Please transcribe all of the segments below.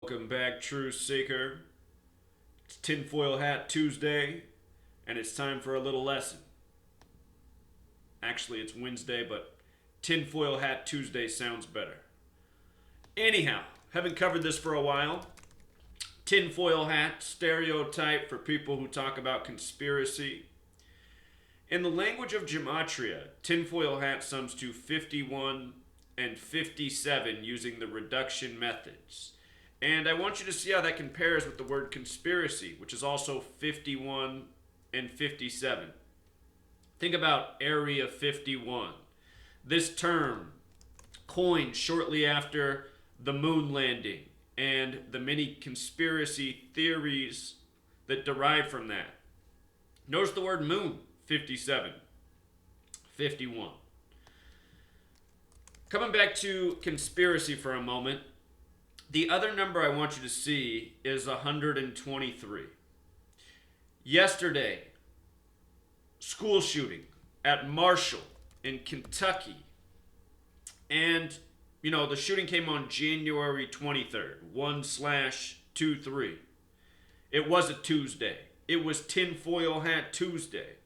Welcome back, True Seeker. It's Tinfoil Hat Tuesday, and it's time for a little lesson. Actually, it's Wednesday, but Tinfoil Hat Tuesday sounds better. Anyhow, haven't covered this for a while. Tinfoil hat, stereotype for people who talk about conspiracy. In the language of gematria, tinfoil hat sums to 51 and 57 using the reduction methods. And I want you to see how that compares with the word conspiracy, which is also 51 and 57. Think about Area 51. This term, coined shortly after the moon landing and the many conspiracy theories that derive from that. Notice the word moon, 57, 51. Coming back to conspiracy for a moment, the other number I want you to see is 123. Yesterday, school shooting at Marshall in Kentucky. And, the shooting came on January 23rd, 1/23. It was a Tuesday. It was Tinfoil Hat Tuesday.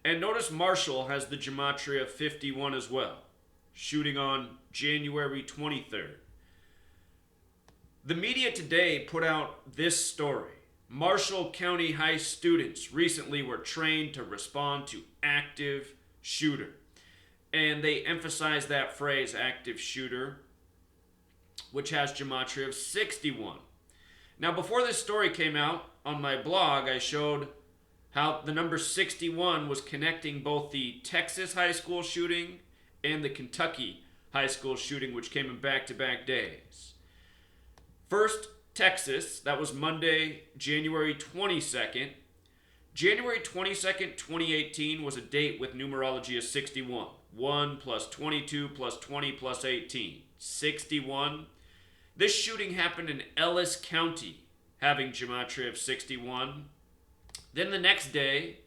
And notice Marshall has the gematria 51 as well, shooting on January 23rd. The media today put out this story. Marshall County High students recently were trained to respond to active shooter. And they emphasize that phrase, active shooter, which has gematria of 61. Now, before this story came out on my blog, I showed how the number 61 was connecting both the Texas high school shooting and the Kentucky high school shooting, which came in back-to-back days. First, Texas, that was Monday, January 22nd. January 22nd, 2018 was a date with numerology of 61. 1 plus 22 plus 20 plus 18. 61. This shooting happened in Ellis County, having gematria of 61. Then the next day,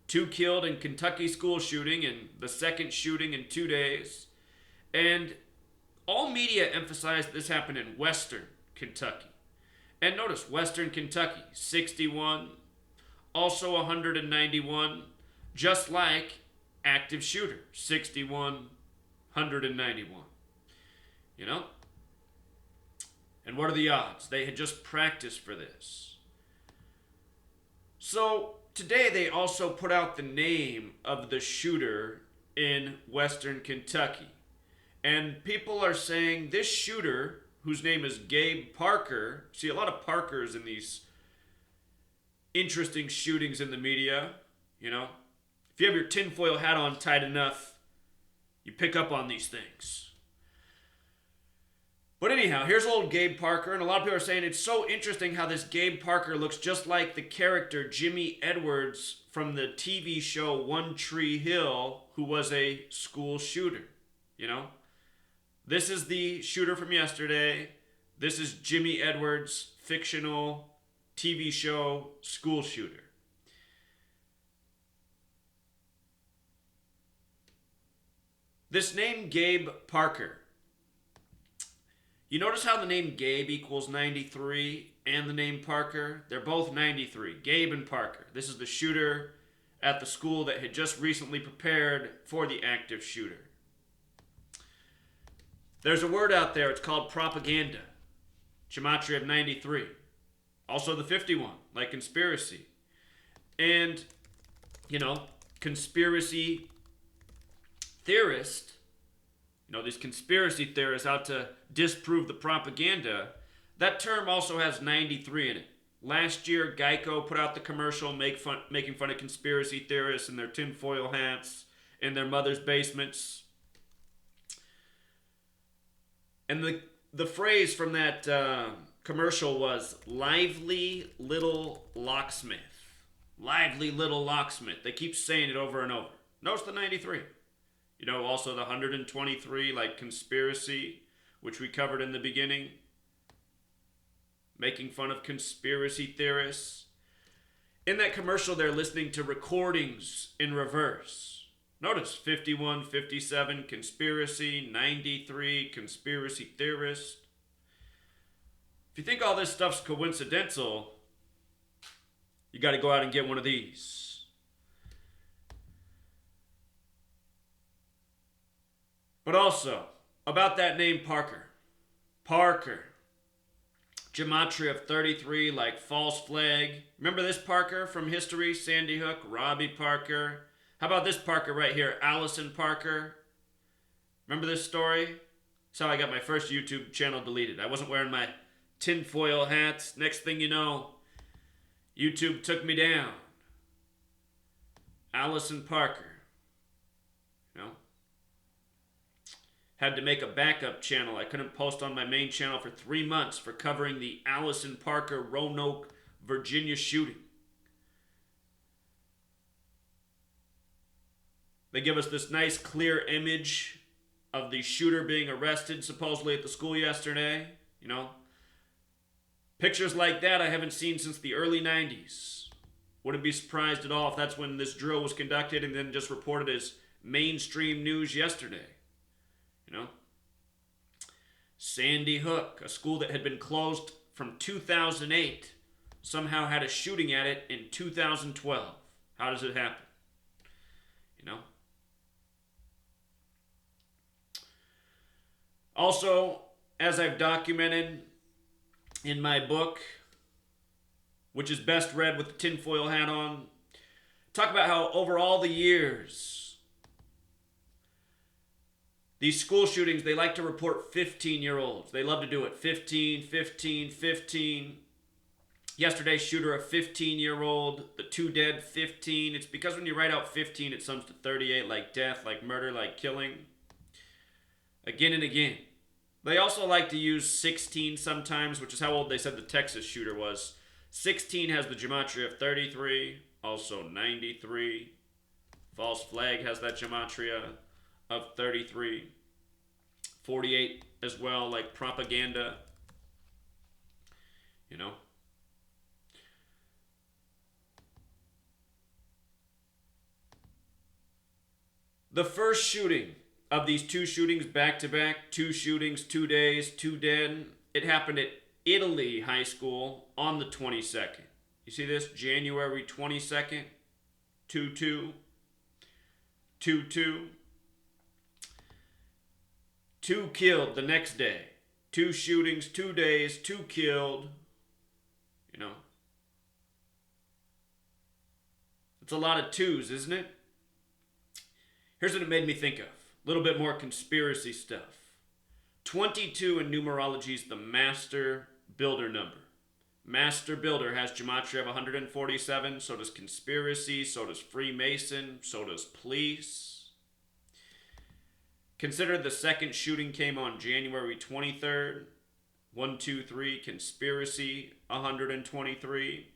2 killed in Kentucky school shooting and the second shooting in 2 days. And all media emphasized this happened in Western Kentucky. And notice, Western Kentucky, 61, also 191, just like active shooter, 61, 191. And what are the odds? They had just practiced for this. So today they also put out the name of the shooter in Western Kentucky. And people are saying this shooter, whose name is Gabe Parker, see a lot of Parkers in these interesting shootings in the media, If you have your tinfoil hat on tight enough, you pick up on these things. But anyhow, here's old Gabe Parker, and a lot of people are saying it's so interesting how this Gabe Parker looks just like the character Jimmy Edwards from the TV show One Tree Hill, who was a school shooter, This is the shooter from yesterday. This is Jimmy Edwards' fictional TV show school shooter. This name Gabe Parker. You notice how the name Gabe equals 93 and the name Parker? They're both 93. Gabe and Parker. This is the shooter at the school that had just recently prepared for the active shooter. There's a word out there, it's called propaganda. Gematria of 93. Also the 51, like conspiracy. And, conspiracy theorists, these conspiracy theorists out to disprove the propaganda, that term also has 93 in it. Last year, Geico put out the commercial making fun of conspiracy theorists and their tinfoil hats in their mother's basements. And the phrase from that commercial was, lively little locksmith. Lively little locksmith. They keep saying it over and over. Notice the 93. Also the 123, like conspiracy, which we covered in the beginning. Making fun of conspiracy theorists. In that commercial, they're listening to recordings in reverse. Notice 51, 57, conspiracy, 93, conspiracy theorist. If you think all this stuff's coincidental, you got to go out and get one of these. But also, about that name Parker. Parker. Gematria of 33, like false flag. Remember this Parker from history? Sandy Hook, Robbie Parker. How about this Parker right here? Allison Parker. Remember this story? That's how I got my first YouTube channel deleted. I wasn't wearing my tinfoil hat. Next thing you know, YouTube took me down. Allison Parker. You know? Had to make a backup channel. I couldn't post on my main channel for 3 months for covering the Allison Parker, Roanoke, Virginia shooting. They give us this nice clear image of the shooter being arrested supposedly at the school yesterday. You know, pictures like that I haven't seen since the early 90s. Wouldn't be surprised at all if that's when this drill was conducted and then just reported as mainstream news yesterday. You know, Sandy Hook, a school that had been closed from 2008, somehow had a shooting at it in 2012. How does it happen? You know? Also, as I've documented in my book, which is best read with the tinfoil hat on, talk about how over all the years, these school shootings, they like to report 15-year-olds. They love to do it. 15, 15, 15. Yesterday's shooter, a 15-year-old. The 2 dead, 15. It's because when you write out 15, it sums to 38, like death, like murder, like killing. Again and again. They also like to use 16 sometimes, which is how old they said the Texas shooter was. 16 has the gematria of 33, also 93. False flag has that gematria of 33. 48 as well, like propaganda. You know? The first shooting of these 2 shootings back to back, 2 shootings, 2 days, 2 dead, it happened at Italy High School on the 22nd. You see this? January 22nd, 2-2, 2-2. 2 killed the next day. 2 shootings, 2 days, 2 killed. You know. It's a lot of 2s, isn't it? Here's what it made me think of. A little bit more conspiracy stuff. 22 in numerology is the master builder number. Master builder has gematria of 147. So does conspiracy. So does Freemason. So does police. Consider the second shooting came on January 23rd. 1, 2, 3, conspiracy, 123.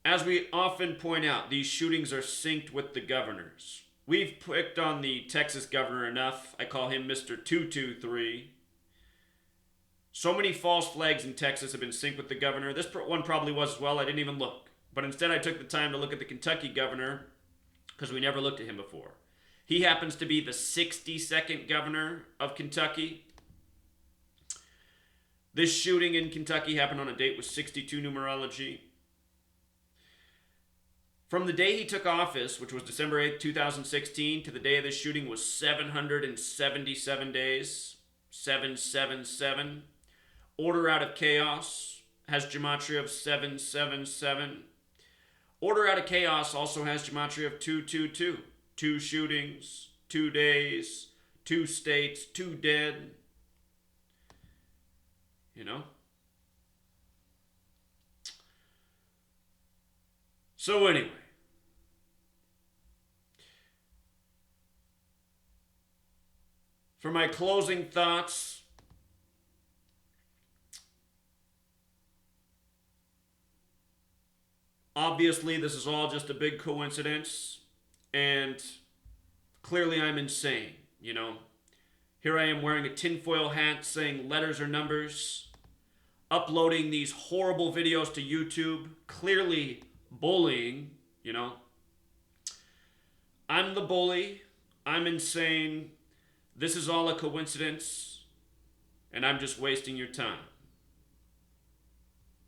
As we often point out, these shootings are synced with the governors. We've picked on the Texas governor enough. I call him Mr. 223. So many false flags in Texas have been synced with the governor. This one probably was as well. I didn't even look. But instead I took the time to look at the Kentucky governor, because we never looked at him before. He happens to be the 62nd governor of Kentucky. This shooting in Kentucky happened on a date with 62 numerology. From the day he took office, which was December 8th, 2016, to the day of this shooting was 777 days. 777. Order out of chaos has gematria of 777. Order out of chaos also has gematria of 222. 2 shootings, 2 days, 2 states, 2 dead. You know? So anyway. For my closing thoughts, obviously this is all just a big coincidence, and clearly I'm insane, you know. Here I am wearing a tinfoil hat saying letters or numbers, uploading these horrible videos to YouTube, clearly bullying, you know. I'm the bully. I'm insane. This is all a coincidence. and I'm just wasting your time.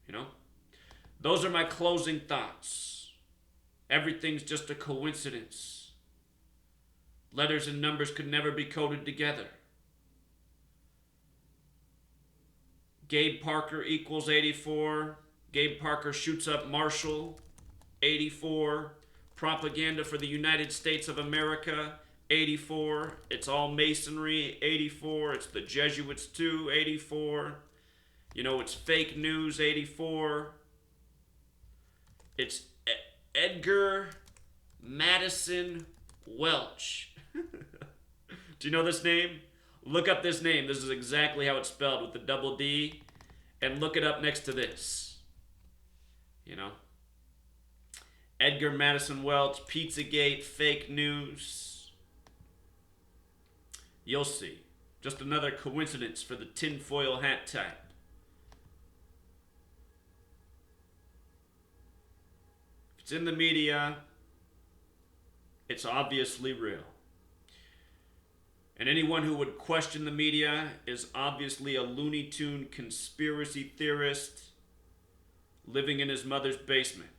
You know? Those are my closing thoughts. Everything's just a coincidence. Letters and numbers could never be coded together. Gabe Parker equals 84. Gabe Parker shoots up Marshall, 84. Propaganda for the United States of America, 84. It's all masonry, 84. It's the Jesuits too, 84. You know, it's fake news, 84. It's Edgar Madison Welch. Do you know this name? Look up this name. This is exactly how it's spelled, with the double D. And look it up next to this. You know? Edgar Madison Welch, Pizzagate, fake news. You'll see. Just another coincidence for the tinfoil hat type. If it's in the media, it's obviously real. And anyone who would question the media is obviously a Looney Tune conspiracy theorist living in his mother's basement.